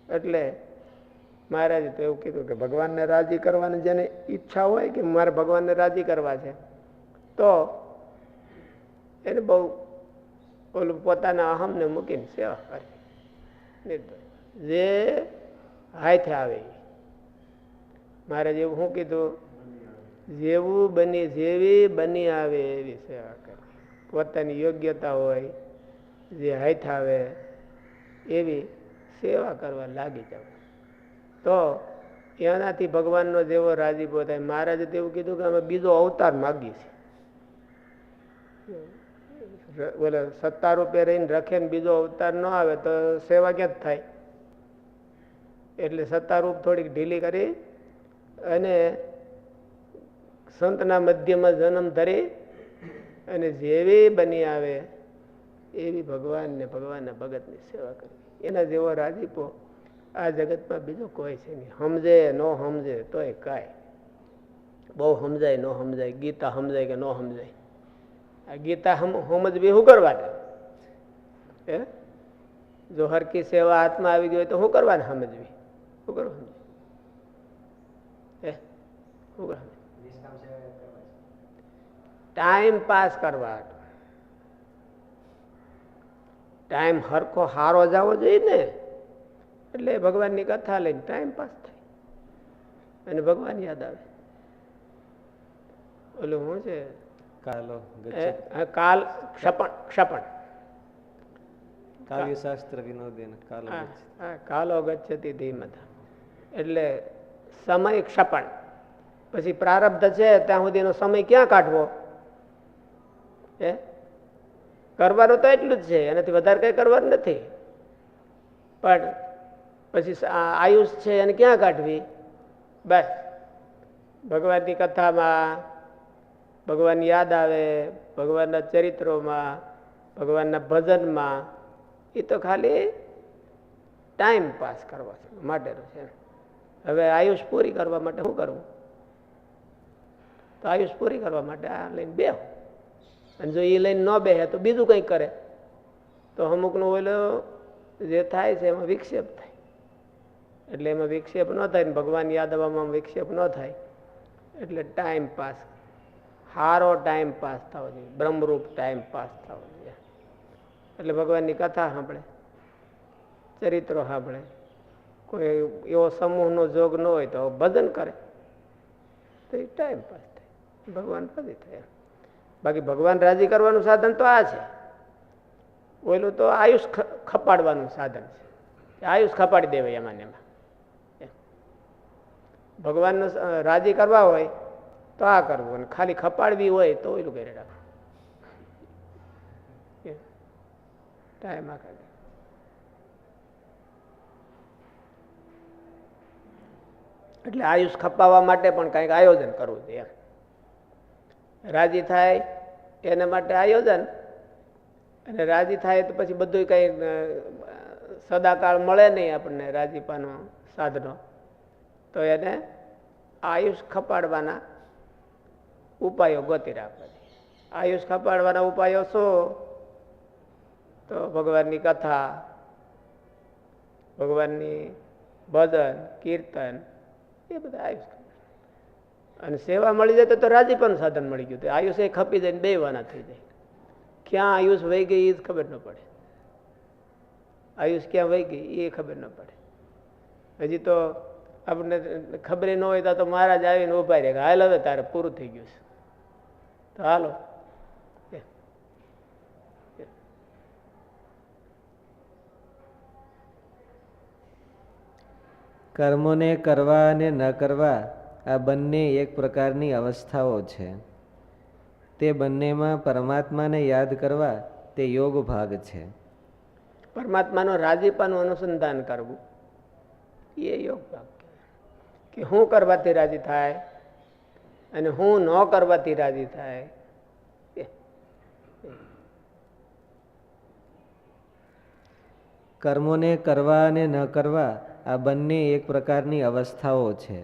એટલે મહારાજે તો એવું કીધું કે ભગવાનને રાજી કરવાની જેને ઈચ્છા હોય કે મારે ભગવાનને રાજી કરવા છે, તો એને બહુ ઓલું પોતાના અહમને મૂકીને સેવા કરવી નિર્દોષ, જે હાથે આવે. મહારાજ એવું શું કીધું? જેવી બની આવે એવી સેવા કરવી. પોતાની યોગ્યતા હોય, જે હાથ આવે એવી સેવા કરવા લાગી જાવ, તો એનાથી ભગવાનનો જેવો રાજીપો થાય. મહારાજે તો એવું કીધું કે અમે બીજો અવતાર માગીએ છીએ. બોલે 70 રૂપિયા રહીને રખે ને બીજો અવતાર ન આવે તો સેવા ક્યાં જ થાય? એટલે 70 રૂપ થોડીક ઢીલી કરી અને સંતના મધ્યમાં જન્મ ધરી અને જેવી બની આવે એવી ભગવાનને ભગવાનના ભગતની સેવા કરવી. એના જેવો રાજીપો આ જગતમાં બીજો કોઈ છે નહીં. સમજે ન સમજે તોય કાંઈ, બહુ સમજાય ન સમજાય, ગીતા સમજાય કે ન સમજાય, આ ગીતા સમજવી શું કરવા દે? જો હરકી સેવા હાથમાં આવી ગઈ હોય તો શું કરવાને સમજવી? શું કરવા? ટાઈમ પાસ કરવા, ટાઈમ હરખો હારો જવો જોઈએ ને, એટલે ભગવાનની કથા લઈને ટાઈમ પાસ થાય અને ભગવાન યાદ આવે. ઓલું શું છે? કાલ ક્ષપણ કાવ્યશાસ્ત્ર વિનોદેન કાલો ગચ્છતિ ધીમતા, એટલે સમય ક્ષપણ. પછી પ્રારબ્ધ છે ત્યાં સુધીનો સમય ક્યાં કાઢવો? કરવાનું તો એટલું જ છે, એનાથી વધારે કઈ કરવાનું નથી. પણ પછી આયુષ છે એને ક્યાં કાઢવી? બસ ભગવાનની કથામાં, ભગવાન યાદ આવે, ભગવાનના ચરિત્રોમાં, ભગવાનના ભજનમાં. એ તો ખાલી ટાઈમ પાસ કરવા માટેનો છે. હવે આયુષ પૂરી કરવા માટે શું કરવું? તો આયુષ પૂરી કરવા માટે આ લઈને બેહો, અને જો એ લઈને ન બેહે તો બીજું કંઈક કરે તો અમુકનું ઓલો જે થાય છે એમાં વિક્ષેપ થાય. એટલે એમાં વિક્ષેપ ન થાય ને ભગવાન યાદ આવવામાં વિક્ષેપ ન થાય. એટલે ટાઈમ પાસ, સારો ટાઈમ પાસ થવો જોઈએ, બ્રહ્મરૂપ ટાઈમ પાસ થવો જોઈએ. એટલે ભગવાનની કથા સાંભળે, ચરિત્રો સાંભળે, કોઈ એવો સમૂહનો જોગ ન હોય તો ભજન કરે, તો એ ટાઈમ પાસ થાય, ભગવાન રાજી થાય. બાકી ભગવાન રાજી કરવાનું સાધન તો આ છે. ઓલું તો આયુષ ખપાડવાનું સાધન છે, આયુષ ખપાડી દેવાય એમાં ને એમાં. ભગવાનને રાજી કરવા હોય તો આ કરવું, અને ખાલી ખપાડવી હોય તો ઓલું કરી રાખવું. ટાઈમ આ કરે. એટલે આયુષ ખપાવવા માટે પણ કંઈક આયોજન કરવું જોઈએ. રાજી થાય એના માટે આયોજન, અને રાજી થાય તો પછી બધું કઈ સદાકાળ મળે નહીં આપણને રાજીપાનો સાધનો, તો એને આયુષ ખપાડવાના ઉપાયો ગોતી રાખવા. આયુષ ખપાડવાના ઉપાયો શું? તો ભગવાનની કથા, ભગવાનની ભજન, કીર્તન, એ બધા આયુષ. અને સેવા મળી જાય તો રાજીપાનું સાધન મળી ગયું. આયુષ એ ખપી જાય ને બેવાના થઈ જાય. ક્યાં આયુષ વહી ગઈ એ જ ખબર ન પડે. આયુષ ક્યાં વહી ગઈ એ ખબર ન પડે. હજી તો આપણને ખબર ન હોય તો મહારાજ આવીને ઉભા રહે, હાલ હવે તારે પૂરું થઈ ગયું છે, તો હાલો. કર્મોને કરવા અને ન કરવા આ બંને એક પ્રકારની અવસ્થાઓ છે. તે બંનેમાં પરમાત્માને યાદ કરવા તે યોગ ભાગ છે. પરમાત્માનો રાજીપાનું અનુસંધાન કરવું એ યોગ ભાગ કે હું કરવાથી રાજી થાય અને હું ન કરવાથી રાજી થાય. કર્મોને કરવા અને ન કરવા આ બંને એક પ્રકારની અવસ્થાઓ છે.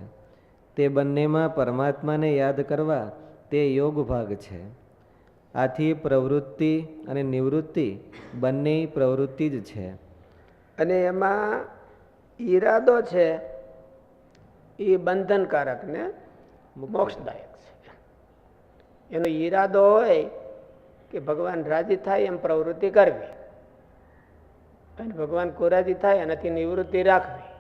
તે બંનેમાં પરમાત્માને યાદ કરવા તે યોગ ભાગ છે. આથી પ્રવૃત્તિ અને નિવૃત્તિ બંને પ્રવૃત્તિ જ છે. અને એમાં ઈરાદો છે એ બંધનકારક ને મોક્ષદાયક છે. એનો ઈરાદો હોય કે ભગવાન રાજી થાય એમ પ્રવૃત્તિ કરવી, અને ભગવાન કુરાજી થાય એનાથી નિવૃત્તિ રાખવી,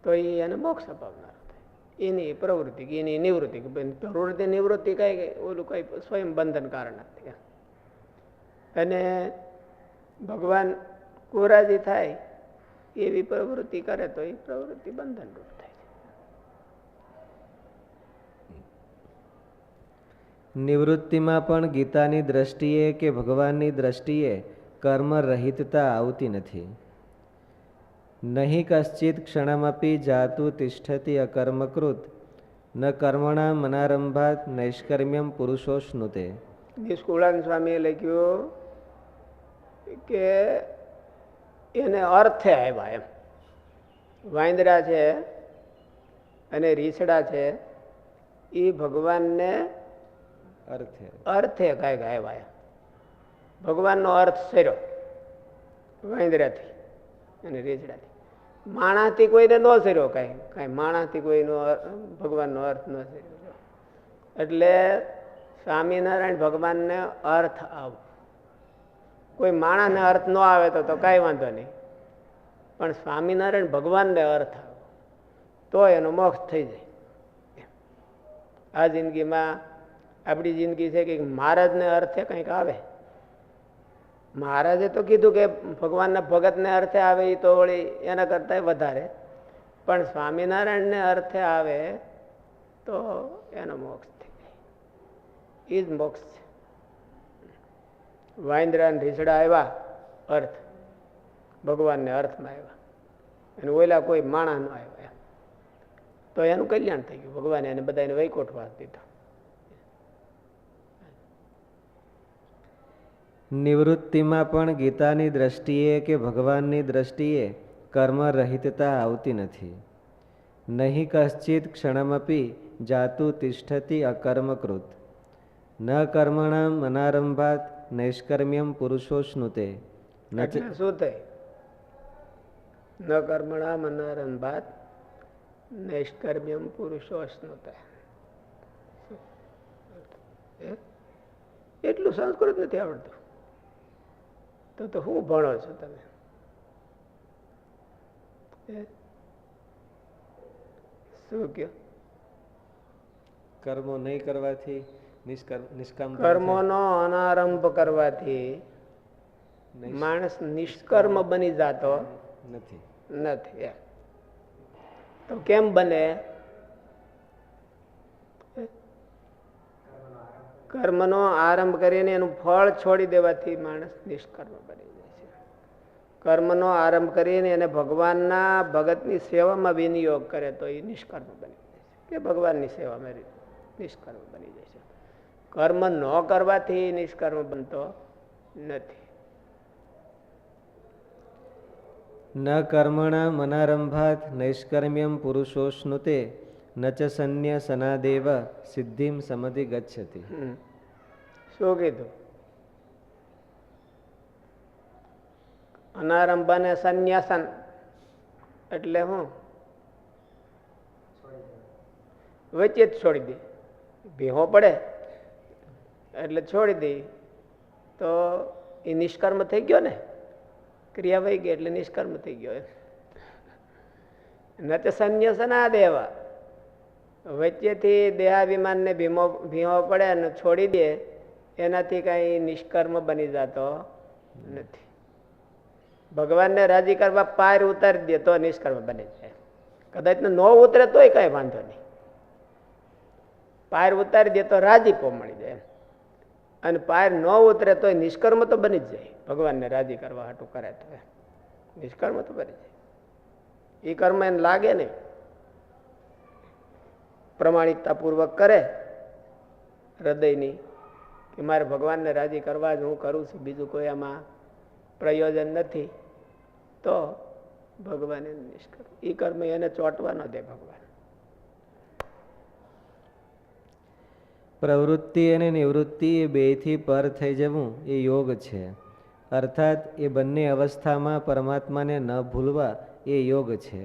તો એને મોક્ષ અપાવનાર થાય. એની પ્રવૃત્તિ એની નિવૃત્તિ, પ્રવૃત્તિ નિવૃત્તિ કઈ ઓલું કઈ સ્વયં બંધન કારણ નથી. અને ભગવાન કુરાજી થાય એવી પ્રવૃત્તિ કરે તો એ પ્રવૃત્તિ બંધનરૂપ થાય છે. નિવૃત્તિમાં પણ ગીતાની દ્રષ્ટિએ કે ભગવાનની દ્રષ્ટિએ કર્મ રહિતતા આવતી નથી. નહીં કશ્ચિત ક્ષણમપી જાતું તિષ્ઠતિ અકર્મકૃત ન કર્મણા મનારંભાત નૈષ્કર્મ્યમ પુરુષોશ્નુતે. નિષ્કુળાન સ્વામીએ લખ્યું કે એને અર્થે આવ્યા એમ. વાંદરા છે અને રીછડા છે એ ભગવાનને અર્થે કાંઈક આવ્યા. ભગવાનનો અર્થ સર્યો વાંદરાથી અને રીછડાથી. માણસથી કોઈને ન સર્યો કાંઈ માણસથી કોઈનો ભગવાનનો અર્થ ન સર્યો. એટલે સ્વામિનારાયણ ભગવાનને અર્થ આવ. કોઈ માણસને અર્થ ન આવે તો કાંઈ વાંધો નહીં, પણ સ્વામિનારાયણ ભગવાનને અર્થ આવે તો એનો મોક્ષ થઈ જાય. આ જિંદગીમાં આપણી જિંદગી છે કે મહારાજને અર્થે કંઈક આવે. મહારાજે તો કીધું કે ભગવાનના ભગતને અર્થે આવે એ તો વળી એના કરતા વધારે, પણ સ્વામિનારાયણને અર્થે આવે તો એનો મોક્ષ થઈ જાય. એ જ મોક્ષ છે. વાંદરા રીછડા આવ્યા અર્થ, ભગવાનને અર્થમાં આવ્યા, અને ઓલા કોઈ માણસ નો આવ્યા તો એનું કલ્યાણ થઈ ગયું. ભગવાને એને બધાને વૈકુંઠવાસ દીધો. નિવૃત્તિમાં પણ ગીતાની દ્રષ્ટિએ કે ભગવાનની દ્રષ્ટિએ કર્મ રહિતતા આવતી નથી. નહીં કશ્ચિત ક્ષણમપી જાતું તિષ્ઠતિ અકર્મકૃત ન કર્મણા મનારંભાત નૈષ્કર્મ્યમ પુરુષોશ્નુતે. શું થાય? ન કર્મણા મનારંભાત નૈષ્કર્મ્યમ પુરુષોશ્નુતે. એટલું સંસ્કૃત નથી આવડતું તો હું ભણો છો તમે? શું કયો? કર્મો નહીં કરવાથી નિષ્કામ, કર્મોનો અનારંભ કરવાથી માણસ નિષ્કર્મ બની જતો નથી. તો કેમ બને? કર્મનો આરંભ કરીને એનું ફળ છોડી દેવાથી માણસ નિષ્કર્મ બની જાય છે. કર્મનો આરંભ કરીને એને ભગવાનના ભગતની સેવામાં વિનિયોગ કરે તો એ નિષ્કર્મ બની જાય છે, કે ભગવાનની સેવામાં નિષ્કર્મ બની જાય છે. કર્મ ન કરવાથી નિષ્કર્મ બનતો નથી. ન કર્મણા મનારંભાત નૈષ્કર્મ્યમ પુરુષોશ્નુતે ન ચ સન્ય સનાદેવ સિદ્ધિમ સમધિ ગચ્છતિ. શું કીધું? અનારંભને સંન્યાસન એટલે હું વચ્ચે જ છોડી દે. ભેહો પડે એટલે છોડી દે તો એ નિષ્કર્મ થઈ ગયો ને. ક્રિયા વહી ગઈ એટલે નિષ્કર્મ થઈ ગયો. ન તો સંન્યાસના દેવા, વચ્ચેથી દેહાભિમાનને ભીમો પડે અને છોડી દે એનાથી કઈ નિષ્કર્મ બની જતો નથી. ભગવાનને રાજી કરવા પાર ઉતારી દે તો નિષ્કર્મ બની જાય. કદાચ ન ઉતરે તોય કઈ વાંધો નહીં. પાર ઉતારી દે તો રાજીપો મળી જાય, અને પાર ન ઉતરે તોય નિષ્કર્મ તો બની જ જાય. ભગવાનને રાજી કરવા હાટું કરે તો નિષ્કર્મ તો બની જાય. એ કર્મ એને લાગે નહીં. પ્રમાણિકતા પૂર્વક કરે હૃદયની કે મારે ભગવાનને રાજી કરવા જ હું કરું છું, બીજું કોઈ આમાં પ્રયોજન નથી, તો ભગવાન એને નિષ્કર્મ, એ કર્મ એને ચોંટવા ન દે ભગવાન. પ્રવૃત્તિ અને નિવૃત્તિ એ બેથી પર થઈ જવું એ યોગ છે. અર્થાત એ બંને અવસ્થામાં પરમાત્માને ન ભૂલવા એ યોગ છે,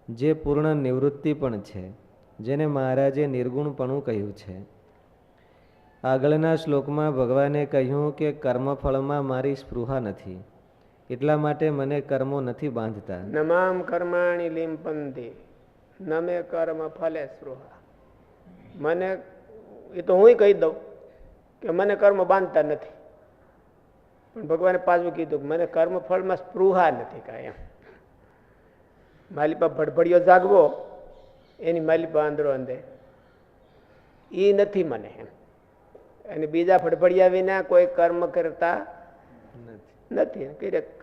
જે પૂર્ણ નિવૃત્તિ પણ છે, જેને મહારાજે નિર્ગુણપણું કહ્યું છે. આગળના શ્લોકમાં ભગવાને કહ્યું કે કર્મફળમાં મારી સ્પૃહા નથી, એટલા માટે મને કર્મો નથી બાંધતા. નમામ કર્માણી લિંપંતિ ન મે કર્મ ફલે સ્પૃહા. મને એ તો હું કહી દઉં કે મને કર્મ બાંધતા નથી, પણ ભગવાને પાછું કીધું કે મને કર્મ ફળમાં સ્પૃહા નથી કાંઈ. એમ માલિપા ભડભડિયો જાગવો એની માલિપા આંધળો અંધે એ નથી મને એમ. અને બીજા ભડભડિયા વિના કોઈ કર્મ કરતા નથી,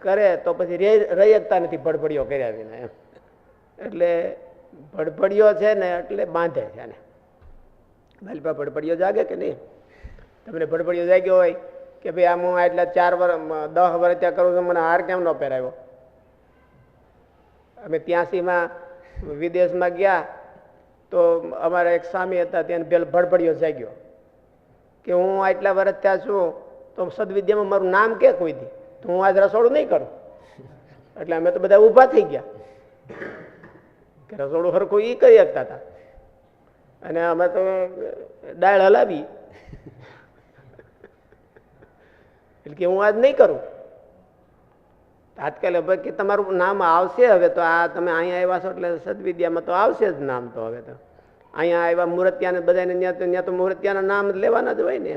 કરે તો પછી રહી શકતા નથી ભડભડિયો કર્યા વિના એમ. એટલે ભડભડિયો છે ને એટલે બાંધે છે ને. માલિપા ભડભડિયો જાગે કે નહીં? તમને ભડભડિયો જાગ્યો હોય કે ભાઈ આમ હું એટલા 4 વર્ષ 10 વર્ષ ત્યાં કરું છું, મને હાર કેમ ન પહેરાવ્યો? અમે 83માં વિદેશમાં ગયા તો અમારા એક સ્વામી હતા, ત્યાં ભડભડિયો જાગ્યો કે હું આટલા વર્ષ ત્યાં છું તો સદવિદ્યામાં મારું નામ કે કોઈ દી, તો હું આજ રસોડું નહીં કરું. એટલે અમે તો બધા ઊભા થઈ ગયા કે રસોડું હરખું એ કરી શકતા હતા, અને અમે તો દાળ હલાવી એટલે કે હું આજ નહીં કરું. તાત્કાલિક ભાઈ કે તમારું નામ આવશે હવે તો, આ તમે અહીંયા આવ્યા છો એટલે સદવિદ્યામાં તો આવશે જ નામ. તો હવે તો અહીંયા આવ્યા મૂર્તિયાને બધાને ત્યાં તો મૂર્તિયાના નામ લેવાના જ હોય ને.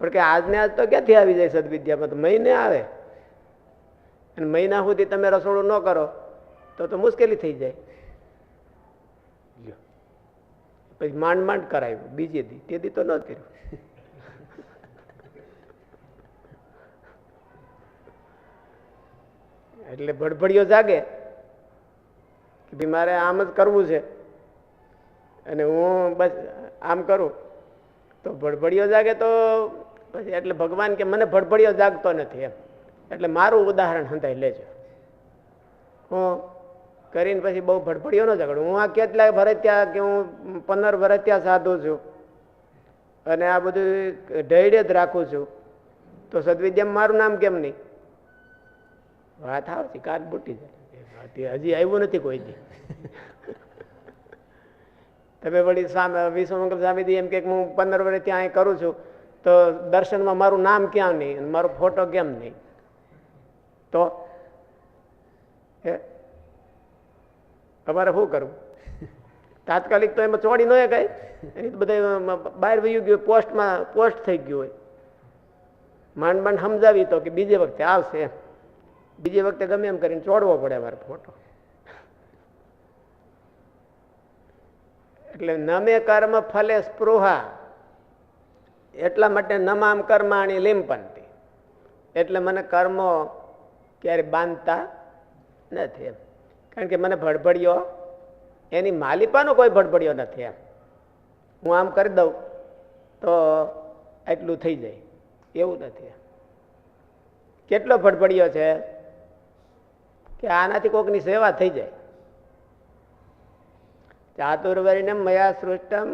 પણ કે આજને આજ તો ક્યાંથી આવી જાય સદવિદ્યામાં? તો મહિને આવે, અને મહિના સુધી તમે રસોડું ન કરો તો મુશ્કેલી થઈ જાય. પછી માંડ માંડ કરાવ્યું બીજે દી, તે દી તો ન કર્યું. એટલે ભડભડિયો જાગે કે ભાઈ મારે આમ જ કરવું છે, અને હું બસ આમ કરું તો ભડભડિયો જાગે તો પછી એટલે ભગવાન કે મને ભડભડિયો જાગતો નથી એમ. એટલે મારું ઉદાહરણ સંતાઈ લેજો. હું કરીને પછી બહુ ભડભડિયો ન જાગડું. હું આ કેટલાય ભરત્યા કે હું 15 ભરત્યા સાધુ છું અને આ બધું ઢેડે જ રાખું છું, તો સદવિદ્યામાં મારું નામ કેમ નહીં? વાત આવતી કાન બુટી જાય, હજી આવ્યું નથી કોઈ દી. તમે વળી સામે વિશ્વમંગલ સ્વામીજી એમ કે હું 15 વર્ષ ત્યાં કરું છું તો દર્શનમાં મારું નામ ક્યાં નહીં અને મારો ફોટો કેમ નહીં? તો અમારે શું કરવું? તાત્કાલિક તો એમાં ચોડી ન કઈ, બધા બહાર વયું ગયું, પોસ્ટમાં પોસ્ટ થઈ ગયું હોય. માંડ માંડ સમજાવી તો કે બીજે વખતે આવશે, બીજી વખતે ગમે એમ કરીને ચોડવો પડે મારો ફોટો. એટલે નમે કર્મ ફલે સ્પૃહા, એટલા માટે નમામ કર્માણી લિંપંતિ, એટલે મને કર્મો ક્યારે બાંધતા નથી એમ. કારણ કે મને ભડભડિયો એની માલિપાનો કોઈ ભડભડિયો નથી એમ. હું આમ કરી દઉં તો એટલું થઈ જાય એવું નથી. કેટલો ભડભડિયો છે કે આનાથી કોકની સેવા થઈ જાય. ચાતુર્વર્ણ્યમ મયા સૃષ્ટમ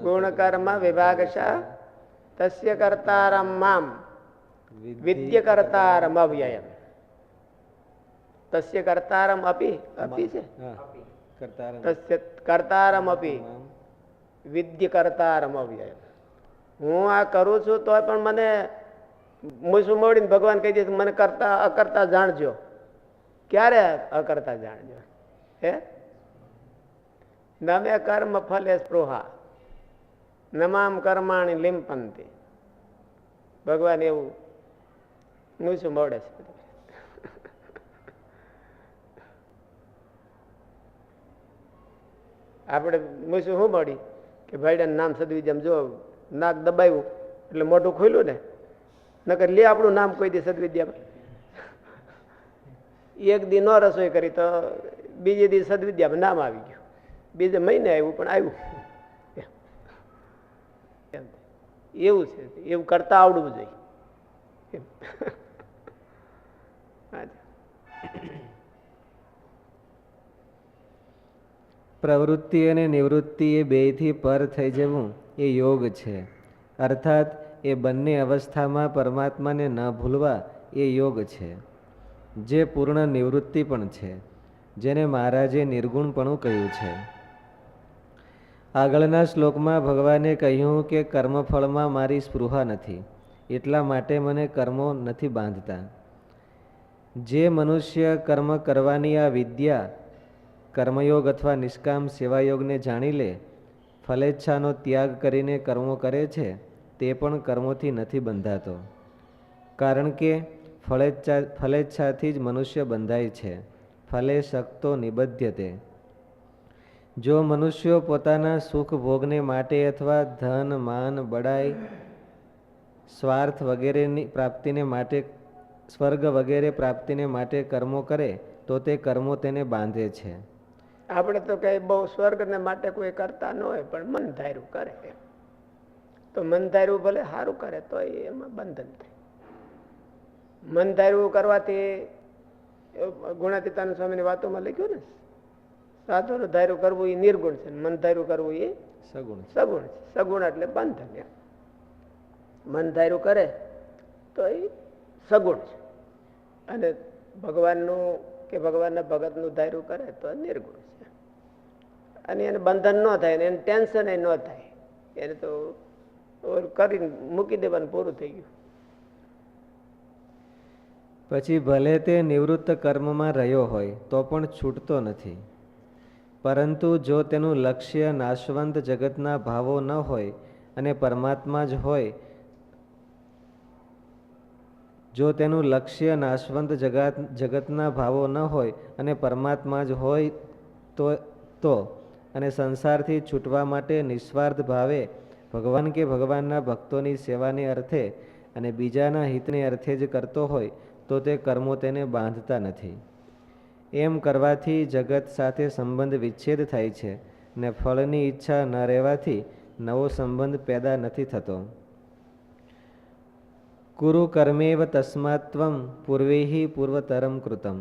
ગુણકર્મ વિભાગશા તસ્ય કર્તારમ મામ વિદ્ય કર્તારમ અવ્યયમ. તસ્ય કર્તારમ અપી અપી છે, તસ્ય કર્તારમ અપી વિદ્ય કર્તારમ અવ્યયમ. હું આ કરું છું તો પણ મને મૂસું મોડીને ભગવાન કહી દે મને કરતા અકર્તા જાણજો. ક્યારે અકર્તા જાણજો? હે નમે કર્મ ફલે સ્પૃહા નમામ કર્માણી લિંપંતિ. ભગવાન એવું મૂસું મોડે છે. આપણે મૂસું શું મળી કે ભાઈ નામ સદવિદ્યામ જો નાક દબાવ્યું એટલે મોઢું ખોલ્યું ને, નકર લે આપણું નામ કોઈ દી સદવિદ્યામાં. એક દી ન રસોઈ કરી તો બીજે દી સદવિદ્યામાં નામ આવી ગયું, બીજે મહિને આવ્યું પણ આવ્યું. એવું છે, એવું કરતા આવડવું જોઈએ. પ્રવૃત્તિ અને નિવૃત્તિ એ બેયથી પર થઈ જવું એ યોગ છે. અર્થાત એ બંને અવસ્થામાં પરમાત્માને ન ભૂલવા એ યોગ છે, જે પૂર્ણ નિવૃત્તિ પણ છે, જેને મહારાજે નિર્ગુણપણું કહ્યું છે. આગળના શ્લોકમાં ભગવાને કહ્યું કે કર્મફળમાં મારી સ્પૃહા નથી, એટલા માટે મને કર્મો નથી બાંધતા. જે મનુષ્ય કર્મ કરવાની આ વિદ્યા, કર્મયોગ અથવા નિષ્કામ સેવાયોગને જાણી લે, ફલેચ્છાનો ત્યાગ કરીને કર્મો કરે છે, તે પણ કર્મોથી નથી બંધાતો. કારણ કે ફલેચ્છાથી જ મનુષ્ય બંધાય છે. ફલે શક્તો નિબધ્યતે. જો મનુષ્યો પોતાના સુખ ભોગને માટે અથવા ધન માન બડાઈ સ્વાર્થ વગેરેની પ્રાપ્તિને માટે, સ્વર્ગ વગેરે પ્રાપ્તિને માટે કર્મો કરે તો તે કર્મો તેને બાંધે છે. આપણે તો કઈ બહુ સ્વર્ગને માટે કોઈ કરતા ન હોય, પણ મન ધાર્યું કરે તો મન ધાર્યું ભલે સારું કરે તો એમાં બંધન થાય. મન ધાર્યું કરવાથી ગુણાતીતાનંદ સ્વામીની વાતોમાં લખ્યું ને, સાધુનું ધાર્યું કરવું એ નિર્ગુણ છે, મન ધાર્યું કરવું એ સગુણ છે. સગુણ એટલે બંધન. મન ધાર્યું કરે તો એ સગુણ છે, અને ભગવાનનું કે ભગવાનના ભગતનું ધાર્યું કરે તો નિર્ગુણ છે. અને એને બંધન ન થાય, એને ટેન્શન ન થાય, એને તો કરીને મૂકી દેવાનું, પૂરું થઈ ગયું. પછી ભલે તે નિવૃત્ત કર્મમાં રહ્યો હોય તો પણ છૂટતો નથી. પરંતુ જો તેનું લક્ષ્ય નાશવંત જગતના ભાવો ન હોય અને પરમાત્મા જ હોય, જો તેનું લક્ષ્ય નાશવંત જગતના ભાવો ન હોય અને પરમાત્મા જ હોય તો અને સંસારથી છૂટવા માટે નિસ્વાર્થ ભાવે ભગવાન કે ભગવાનના ભક્તોની સેવાને અર્થે અને બીજાના હિતને અર્થે જ કરતો હોય તો તે કર્મો તેને બાંધતા નથી. એમ કરવાથી જગત સાથે સંબંધ વિચ્છેદ થાય છે ને ફળની ઈચ્છા ન રહેવાથી નવો સંબંધ પેદા નથી થતો. કુરુ કર્મેવ તસ્માત્વમ પૂર્વેહિ પૂર્વતરમ કૃતમ.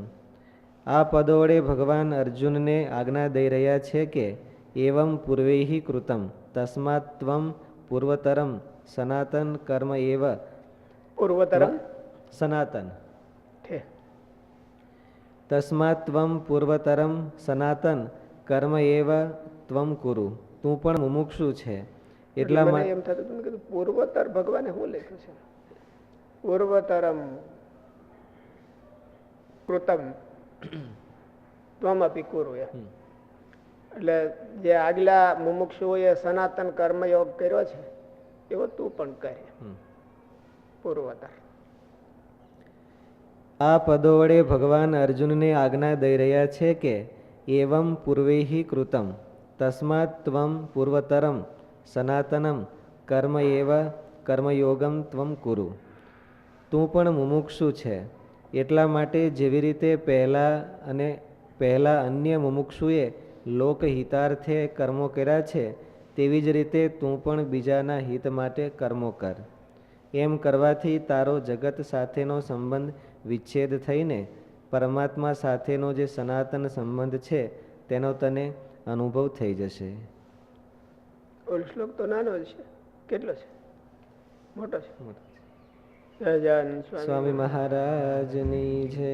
આ પદો વડે ભગવાન અર્જુનને આજ્ઞા દઈ રહ્યા છે કે એવમ પૂર્વેહિ કૃતમ તસ્માત્વમ પૂર્વતરમ સનાતન કર્મ એવ પૂર્વતરમ સનાતન તસ્માત્વમ પૂર્વતરમ સનાતન કર્મ એવ ત્વમ કુરુ. તું પણ મુમુક્ષુ છે એટલા માટે એમ થતું તમે કીધું પૂર્વતર ભગવાને શું લખ્યું છે? પૂર્વતરમ કૃતમ ત્વમપી કુરુ. એટલે જે આગલા મુમુક્ષુઓએ સનાતન કર્મયોગ કર્યો છે એવો તું પણ કરે. પૂર્વતર. આ પદો વડે ભગવાન અર્જુનને આજ્ઞા દઈ રહ્યા છે કે એવમ પૂર્વેહિ કૃતમ તસ્માત ત્વમ પૂર્વતરમ સનાતનમ કર્મ એવ કર્મયોગમ ત્વમ કુરુ. તું પણ મુમુક્ષુ છે એટલા માટે જેવી રીતે પહેલા અન્ય મુમુક્ષુએ લોકહિતાર્થે કર્મો કર્યા છે, તેવી જ રીતે તું પણ બીજાના હિત માટે કર્મો કર. એમ કરવાથી તારો જગત સાથેનો સંબંધ વિચ્છેદ થઈને પરમાત્મા સાથેનો જે સનાતન સંબંધ છે તેનો તને અનુભવ થઈ જશે. ઓલો શ્લોક તો નાનો જ છે. કેટલો છે? મોટો છે. સહજાનંદ સ્વામી મહારાજની જય.